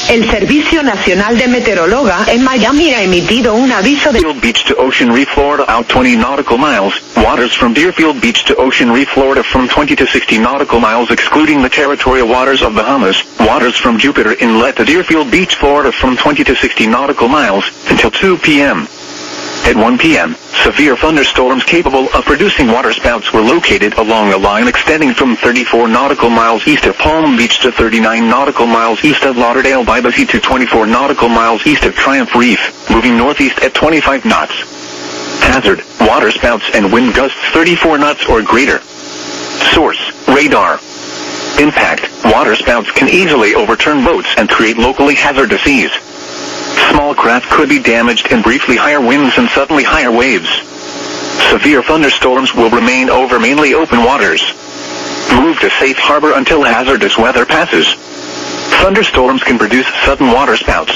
El Servicio Nacional de Meteorología en Miami ha emitido un aviso de Deerfield Beach to Ocean Reef, Florida, out 20 nautical miles. Waters from Deerfield Beach to Ocean Reef, Florida, from 20 to 60 nautical miles, excluding the territorial waters of Bahamas. Waters from Jupiter Inlet to Deerfield Beach, Florida, from 20 to 60 nautical miles, until 2 p.m. At 1 p.m., severe thunderstorms capable of producing waterspouts were located along a line extending from 34 nautical miles east of Palm Beach to 39 nautical miles east of Lauderdale by the Sea to 24 nautical miles east of Triumph Reef, moving northeast at 25 knots. Hazard, waterspouts and wind gusts 34 knots or greater. Source, radar. Impact, waterspouts can easily overturn boats and create locally hazardous seas. Small craft could be damaged in briefly higher winds and suddenly higher waves. Severe thunderstorms will remain over mainly open waters. Move to safe harbor until hazardous weather passes. Thunderstorms can produce sudden waterspouts.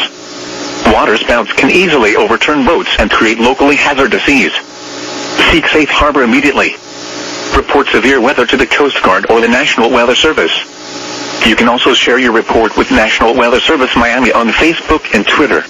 Waterspouts can easily overturn boats and create locally hazardous seas. Seek safe harbor immediately. Report severe weather to the Coast Guard or the National Weather Service. You can also share your report with National Weather Service Miami on Facebook and Twitter.